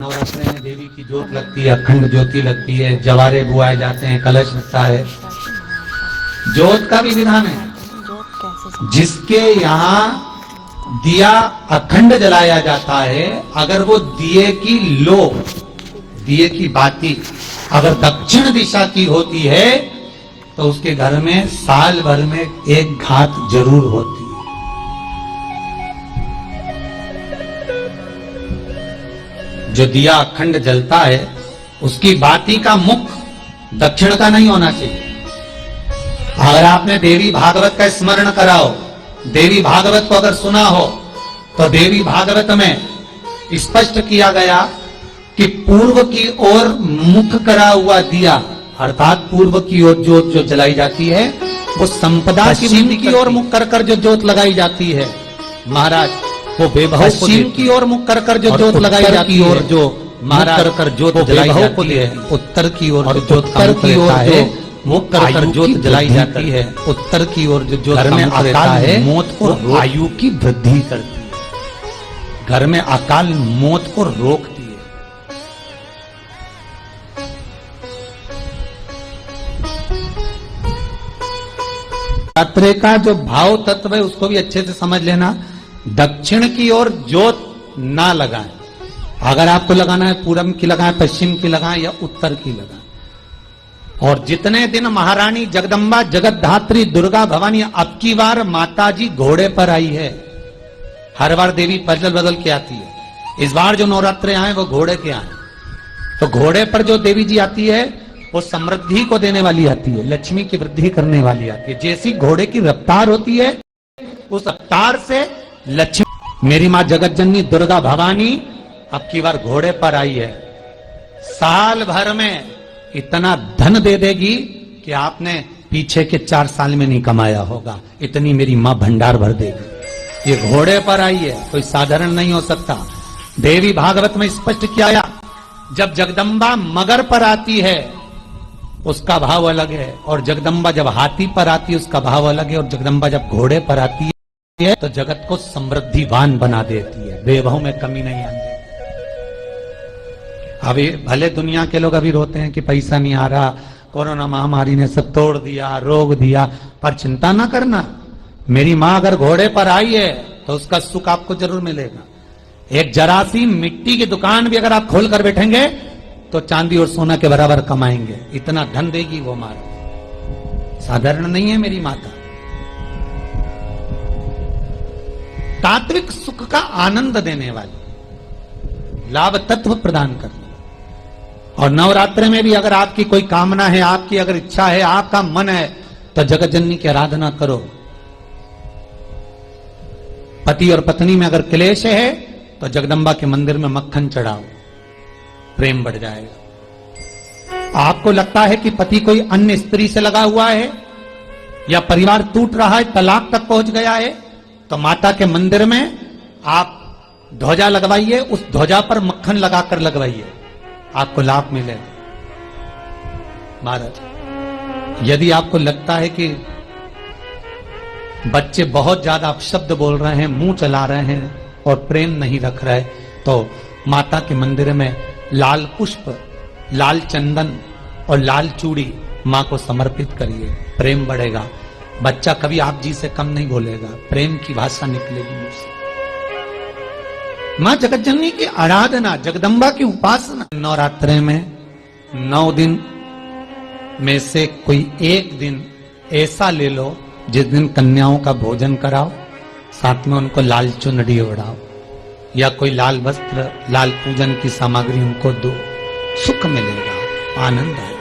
नवरात्रि में देवी की जोत लगती है, अखंड ज्योति लगती है, जवारे बुआए जाते हैं, कलश लगता है। जोत का भी विधान है। जिसके यहाँ दिया अखंड जलाया जाता है, अगर वो दिए की लो, दिए की बाती अगर दक्षिण दिशा की होती है तो उसके घर में साल भर में एक घात जरूर होती है। जो दिया अखंड जलता है उसकी बाती का मुख दक्षिण का नहीं होना चाहिए। अगर आपने देवी भागवत का स्मरण कराओ, देवी भागवत को अगर सुना हो, तो देवी भागवत में स्पष्ट किया गया कि पूर्व की ओर मुख करा हुआ दिया, अर्थात पूर्व की ओर जोत जो जलाई जाती है वो संपदा की वृद्धि की ओर मुख कर जो जोत लगाई जाती है महाराज, वो बेभव पश्चिम की ओर मुख कर जो जोत लगाई जाती है, और जो महाराज कर जोत जलाई जाती है उत्तर की ओर जो जोत की ओर जो मुख कर जोत जलाई जाती है, उत्तर की ओर जो जोत घर में अकाल मौत और आयु की वृद्धि करती है, घर में अकाल मौत को रोकती है। नवरात्रि का जो भाव तत्व है उसको भी अच्छे से समझ लेना। दक्षिण की ओर जोत ना लगाएं। अगर आपको लगाना है पूरब की लगाएं, पश्चिम की लगाएं या उत्तर की लगाएं। और जितने दिन महारानी जगदम्बा जगतधात्री दुर्गा भवानी, अब की बार माताजी घोड़े पर आई है। हर बार देवी बदल बदल के आती है, इस बार जो नवरात्रे आए वो घोड़े के आए। तो घोड़े पर जो देवी जी आती है वो समृद्धि को देने वाली आती है, लक्ष्मी की वृद्धि करने वाली आती है। जैसी घोड़े की रफ्तार होती है उस रफ्तार से लक्ष्मी, मेरी मां जगत जननी दुर्गा भवानी अब की बार घोड़े पर आई है। साल भर में इतना धन दे देगी कि आपने पीछे के 4 साल में नहीं कमाया होगा, इतनी मेरी मां भंडार भर देगी। ये घोड़े पर आई है, कोई साधारण नहीं हो सकता। देवी भागवत में स्पष्ट किया, जब जगदम्बा मगर पर आती है उसका भाव अलग है, और जगदम्बा जब हाथी पर आती है उसका भाव अलग है, और जगदम्बा जब घोड़े पर आती है तो जगत को समृद्धिवान बना देती है, वैभव में कमी नहीं आती। अभी भले दुनिया के लोग अभी रोते हैं कि पैसा नहीं आ रहा, कोरोना महामारी ने सब तोड़ दिया, रोग दिया, पर चिंता ना करना। मेरी मां अगर घोड़े पर आई है तो उसका सुख आपको जरूर मिलेगा। एक जरा सी मिट्टी की दुकान भी अगर आप खोल कर बैठेंगे तो चांदी और सोना के बराबर कमाएंगे, इतना धन देगी वो मां। साधारण नहीं है मेरी माता। तात्विक सुख का आनंद देने वाली, लाभ तत्व प्रदान करने। और नवरात्रि में भी अगर आपकी कोई कामना है, आपकी अगर इच्छा है, आपका मन है, तो जगत जननी की आराधना करो। पति और पत्नी में अगर क्लेश है तो जगदम्बा के मंदिर में मक्खन चढ़ाओ, प्रेम बढ़ जाएगा। आपको लगता है कि पति कोई अन्य स्त्री से लगा हुआ है या परिवार टूट रहा है, तलाक तक पहुंच गया है, तो माता के मंदिर में आप ध्वजा लगवाइए, उस ध्वजा पर मक्खन लगाकर लगवाइए, आपको लाभ मिलेगा। महाराज, यदि आपको लगता है कि बच्चे बहुत ज्यादा अपशब्द बोल रहे हैं, मुंह चला रहे हैं और प्रेम नहीं रख रहे, तो माता के मंदिर में लाल पुष्प, लाल चंदन और लाल चूड़ी मां को समर्पित करिए, प्रेम बढ़ेगा। बच्चा कभी आप जी से कम नहीं बोलेगा, प्रेम की भाषा निकलेगी मुझसे। मां जगत जननी की आराधना, जगदम्बा की उपासना। नवरात्रि में 9 दिन में से कोई एक दिन ऐसा ले लो जिस दिन कन्याओं का भोजन कराओ, साथ में उनको लाल चुनरी ओढ़ाओ या कोई लाल वस्त्र, लाल पूजन की सामग्री उनको दो, सुख मिलेगा, आनंद आएगा।